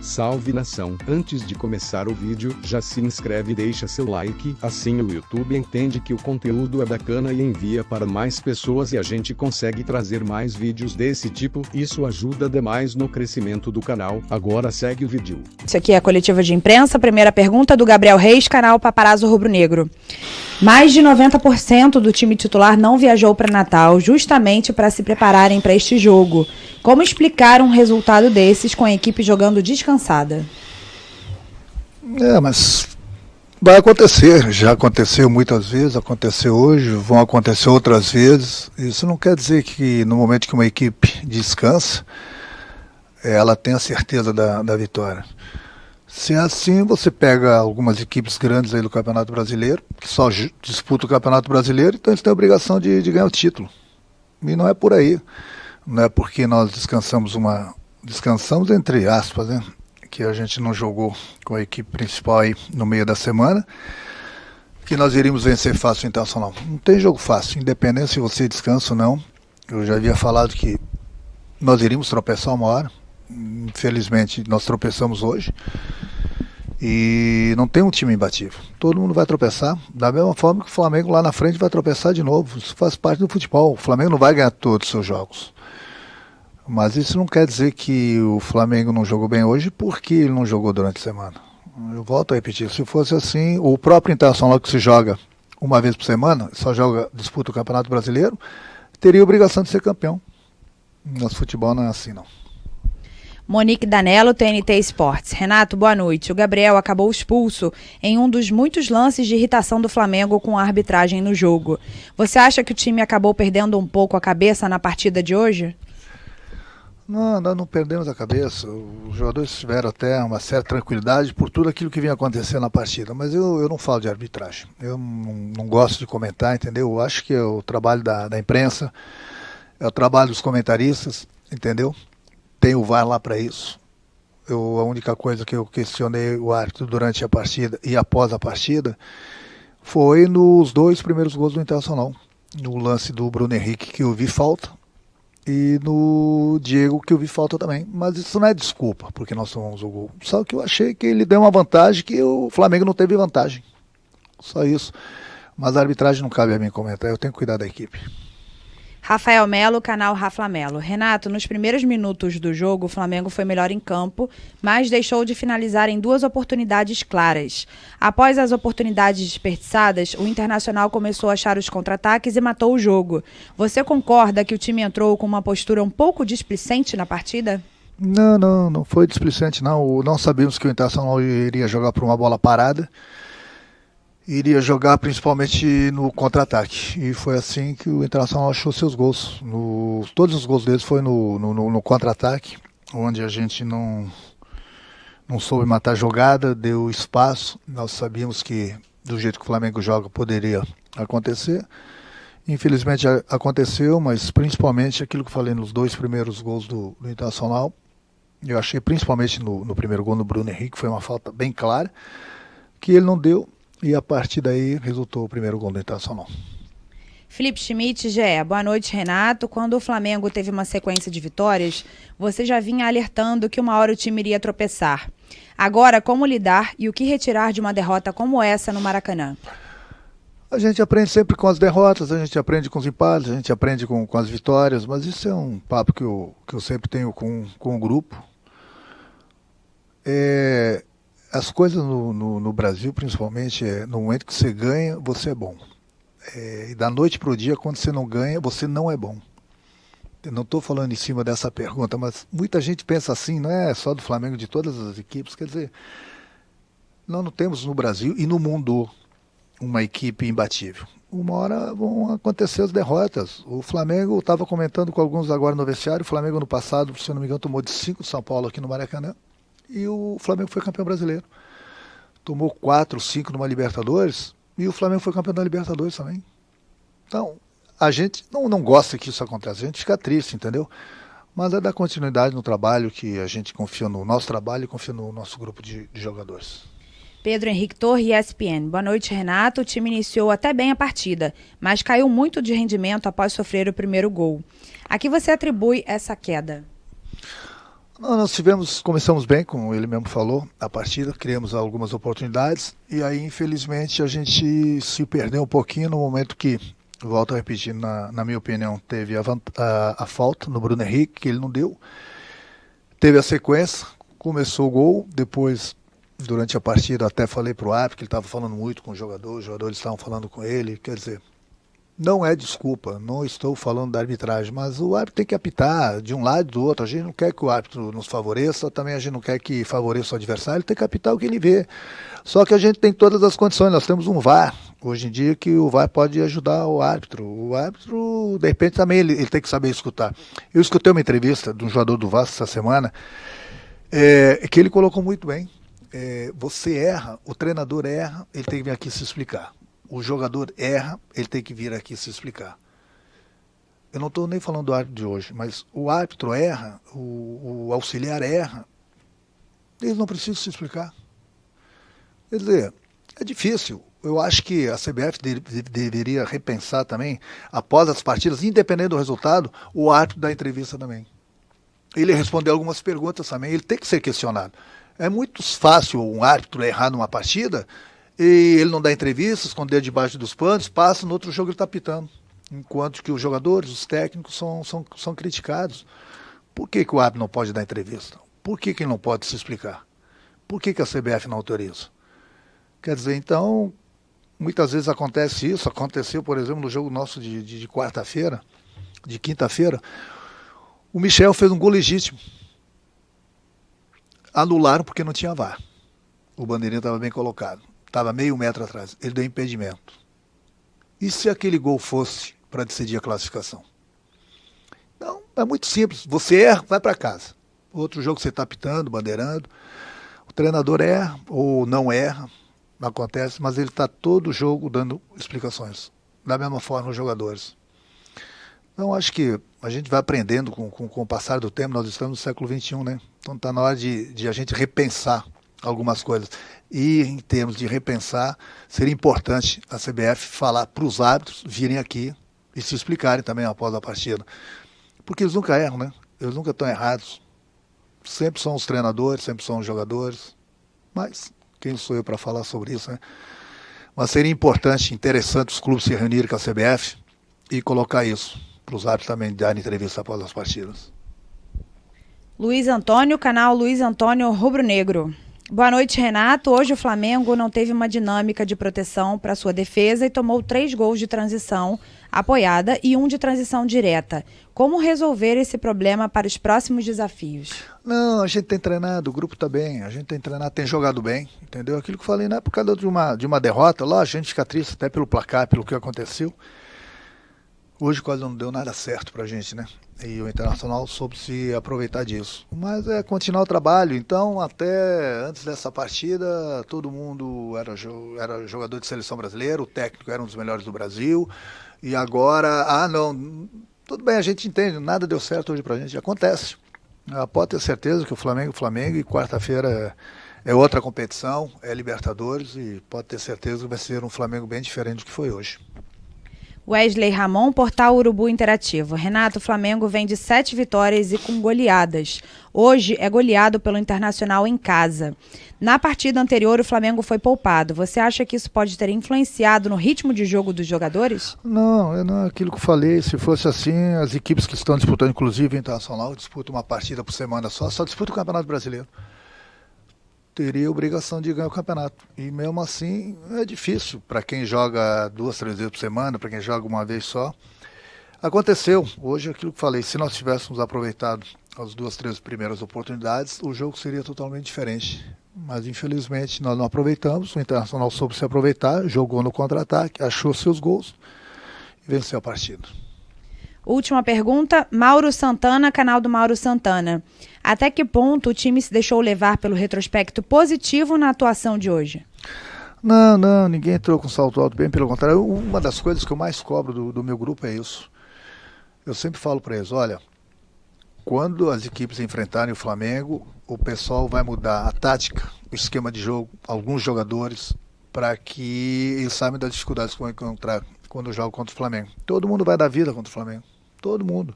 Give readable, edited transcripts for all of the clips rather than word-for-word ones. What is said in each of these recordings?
Salve nação! Antes de começar o vídeo, já se inscreve e deixa seu like, assim o YouTube entende que o conteúdo é bacana e envia para mais pessoas e a gente consegue trazer mais vídeos desse tipo, isso ajuda demais no crescimento do canal. Agora segue o vídeo. Isso aqui é a coletiva de imprensa, primeira pergunta do Gabriel Reis, canal Paparazzo Rubro Negro. Mais de 90% do time titular não viajou para Natal, justamente para se prepararem para este jogo. Como explicar um resultado desses com a equipe jogando descansada? Mas vai acontecer, já aconteceu muitas vezes, aconteceu hoje, vão acontecer outras vezes. Isso não quer dizer que no momento que uma equipe descansa, ela tenha certeza da vitória. Se é assim, você pega algumas equipes grandes aí do Campeonato Brasileiro, que só disputam o Campeonato Brasileiro, então eles têm a obrigação de ganhar o título. E não é por aí. Não é porque nós descansamos entre aspas, né? Que a gente não jogou com a equipe principal aí no meio da semana, que nós iríamos vencer fácil o Internacional. Não tem jogo fácil, independente se você descansa ou não. Eu já havia falado que nós iríamos tropeçar uma hora. Infelizmente nós tropeçamos hoje. E não tem um time imbatível. Todo mundo vai tropeçar, da mesma forma que o Flamengo lá na frente vai tropeçar de novo. Isso faz parte do futebol. O Flamengo não vai ganhar todos os seus jogos. Mas isso não quer dizer que o Flamengo não jogou bem hoje porque ele não jogou durante a semana. Eu volto a repetir, se fosse assim, o próprio Internacional que se joga uma vez por semana, só disputa o Campeonato Brasileiro, teria a obrigação de ser campeão. Nosso futebol não é assim, não. Monique Danello, TNT Esportes. Renato, boa noite. O Gabriel acabou expulso em um dos muitos lances de irritação do Flamengo com a arbitragem no jogo. Você acha que o time acabou perdendo um pouco a cabeça na partida de hoje? Não, nós não perdemos a cabeça. Os jogadores tiveram até uma certa tranquilidade por tudo aquilo que vinha acontecendo na partida. Mas eu não falo de arbitragem. Eu não gosto de comentar, entendeu? Eu acho que é o trabalho da imprensa, é o trabalho dos comentaristas, entendeu? Tem o VAR lá para isso. A única coisa que eu questionei o árbitro durante a partida e após a partida foi nos 2 primeiros gols do Internacional. No lance do Bruno Henrique, que eu vi falta, e no Diego, que eu vi falta também. Mas isso não é desculpa, porque nós tomamos o gol. Só que eu achei que ele deu uma vantagem que o Flamengo não teve vantagem. Só isso. Mas a arbitragem não cabe a mim comentar, eu tenho que cuidar da equipe. Rafael Melo, canal Rafa Melo. Renato, nos primeiros minutos do jogo, o Flamengo foi melhor em campo, mas deixou de finalizar em 2 oportunidades claras. Após as oportunidades desperdiçadas, o Internacional começou a achar os contra-ataques e matou o jogo. Você concorda que o time entrou com uma postura um pouco displicente na partida? Não foi displicente não. Não sabíamos que o Internacional iria jogar por uma bola parada. Iria jogar principalmente no contra-ataque. E foi assim que o Internacional achou seus gols. Todos os gols deles foi no contra-ataque, onde a gente não soube matar a jogada, deu espaço. Nós sabíamos que do jeito que o Flamengo joga poderia acontecer. Infelizmente aconteceu, mas principalmente aquilo que eu falei nos 2 primeiros gols do Internacional. Eu achei principalmente no primeiro gol no Bruno Henrique, foi uma falta bem clara, que ele não deu. E a partir daí resultou o primeiro gol do Internacional. Felipe Schmidt, GE. Boa noite, Renato. Quando o Flamengo teve uma sequência de vitórias, você já vinha alertando que uma hora o time iria tropeçar. Agora, como lidar e o que retirar de uma derrota como essa no Maracanã? A gente aprende sempre com as derrotas, a gente aprende com os empates, a gente aprende com as vitórias, mas isso é um papo que eu sempre tenho com o grupo. As coisas no Brasil, principalmente, no momento que você ganha, você é bom. E da noite para o dia, quando você não ganha, você não é bom. Eu não estou falando em cima dessa pergunta, mas muita gente pensa assim, não é só do Flamengo, de todas as equipes. Quer dizer, nós não temos no Brasil e no mundo uma equipe imbatível. Uma hora vão acontecer as derrotas. O Flamengo, estava comentando com alguns agora no vestiário, o Flamengo no passado, se eu não me engano, tomou de 5 de São Paulo aqui no Maracanã. E o Flamengo foi campeão brasileiro. Tomou 4, 5 numa Libertadores e o Flamengo foi campeão da Libertadores também. Então, a gente não gosta que isso aconteça, a gente fica triste, entendeu? Mas é dar continuidade no trabalho, que a gente confia no nosso trabalho e confia no nosso grupo de jogadores. Pedro Henrique Torre, ESPN. Boa noite, Renato. O time iniciou até bem a partida, mas caiu muito de rendimento após sofrer o primeiro gol. A que você atribui essa queda? Nós começamos bem, como ele mesmo falou, a partida, criamos algumas oportunidades e aí, infelizmente, a gente se perdeu um pouquinho no momento que, volto a repetir, na minha opinião, teve a falta no Bruno Henrique, que ele não deu. Teve a sequência, começou o gol, depois, durante a partida, até falei para o árbitro que ele estava falando muito com os jogadores estavam falando com ele, quer dizer, não é desculpa, não estou falando da arbitragem, mas o árbitro tem que apitar de um lado e do outro. A gente não quer que o árbitro nos favoreça, também a gente não quer que favoreça o adversário, ele tem que apitar o que ele vê. Só que a gente tem todas as condições, nós temos um VAR, hoje em dia, que o VAR pode ajudar o árbitro. O árbitro, de repente, também ele tem que saber escutar. Eu escutei uma entrevista de um jogador do Vasco essa semana, que ele colocou muito bem. Você erra, o treinador erra, ele tem que vir aqui se explicar. O jogador erra, ele tem que vir aqui se explicar. Eu não estou nem falando do árbitro de hoje, mas o árbitro erra, o auxiliar erra, eles não precisam se explicar. Quer dizer, é difícil. Eu acho que a CBF deveria repensar também, após as partidas, independente do resultado, o árbitro da entrevista também. Ele respondeu algumas perguntas também, ele tem que ser questionado. É muito fácil um árbitro errar numa partida e ele não dá entrevista, esconder debaixo dos panos, passa, no outro jogo ele está apitando. Enquanto que os jogadores, os técnicos são criticados. Por que o árbitro não pode dar entrevista? Por que ele não pode se explicar? Por que a CBF não autoriza? Quer dizer, então, muitas vezes acontece isso. Aconteceu, por exemplo, no jogo nosso de quarta-feira, de quinta-feira, o Michel fez um gol legítimo. Anularam porque não tinha VAR. O bandeirinha estava bem colocado. Estava meio metro atrás. Ele deu impedimento. E se aquele gol fosse para decidir a classificação? Então, é muito simples. Você erra, vai para casa. Outro jogo você está apitando, bandeirando. O treinador erra ou não erra. Acontece, mas ele está todo jogo dando explicações. Da mesma forma os jogadores. Então, acho que a gente vai aprendendo com o passar do tempo. Nós estamos no século XXI, né? Então está na hora de a gente repensar algumas coisas. E em termos de repensar, seria importante a CBF falar para os árbitros virem aqui e se explicarem também após a partida. Porque eles nunca erram, né? Eles nunca estão errados. Sempre são os treinadores, sempre são os jogadores. Mas quem sou eu para falar sobre isso, né? Mas seria importante, interessante os clubes se reunirem com a CBF e colocar isso para os árbitros também darem entrevista após as partidas. Luiz Antônio, canal Luiz Antônio Rubro Negro. Boa noite, Renato. Hoje o Flamengo não teve uma dinâmica de proteção para sua defesa e tomou 3 gols de transição apoiada e 1 de transição direta. Como resolver esse problema para os próximos desafios? Não, a gente tem treinado, o grupo está bem, a gente tem treinado, tem jogado bem, entendeu? Aquilo que eu falei, não é por causa de uma derrota, lá a gente fica triste até pelo placar, pelo que aconteceu. Hoje quase não deu nada certo pra gente, né? E o Internacional soube se aproveitar disso. Mas é continuar o trabalho. Então, até antes dessa partida, todo mundo era jogador de seleção brasileira, o técnico era um dos melhores do Brasil. E agora, não, tudo bem, a gente entende, nada deu certo hoje pra gente, acontece. Pode ter certeza que o Flamengo, e quarta-feira é outra competição, é Libertadores, e pode ter certeza que vai ser um Flamengo bem diferente do que foi hoje. Wesley Ramon, Portal Urubu Interativo. Renato, o Flamengo vem de 7 vitórias e com goleadas. Hoje é goleado pelo Internacional em casa. Na partida anterior, o Flamengo foi poupado. Você acha que isso pode ter influenciado no ritmo de jogo dos jogadores? Não, aquilo que eu falei, se fosse assim, as equipes que estão disputando, inclusive o Internacional, disputam uma partida por semana só disputa o Campeonato Brasileiro. Teria a obrigação de ganhar o campeonato. E mesmo assim é difícil para quem joga 2, 3 vezes por semana, para quem joga uma vez só. Aconteceu, hoje aquilo que falei, se nós tivéssemos aproveitado as 2, 3 primeiras oportunidades, o jogo seria totalmente diferente. Mas infelizmente nós não aproveitamos, o Internacional soube se aproveitar, jogou no contra-ataque, achou seus gols e venceu a partida. Última pergunta, Mauro Santana, canal do Mauro Santana. Até que ponto o time se deixou levar pelo retrospecto positivo na atuação de hoje? Não, ninguém entrou com salto alto, bem pelo contrário. Uma das coisas que eu mais cobro do meu grupo é isso. Eu sempre falo para eles, olha, quando as equipes enfrentarem o Flamengo, o pessoal vai mudar a tática, o esquema de jogo, alguns jogadores, para que eles saibam das dificuldades que vão encontrar quando jogam contra o Flamengo. Todo mundo vai dar vida contra o Flamengo. Todo mundo.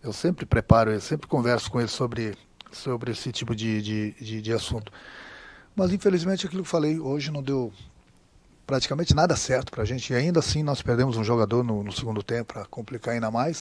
Eu sempre preparo, eu sempre converso com eles sobre sobre esse tipo de assunto. Mas infelizmente aquilo que eu falei hoje não deu praticamente nada certo para a gente, e ainda assim nós perdemos um jogador no segundo tempo para complicar ainda mais.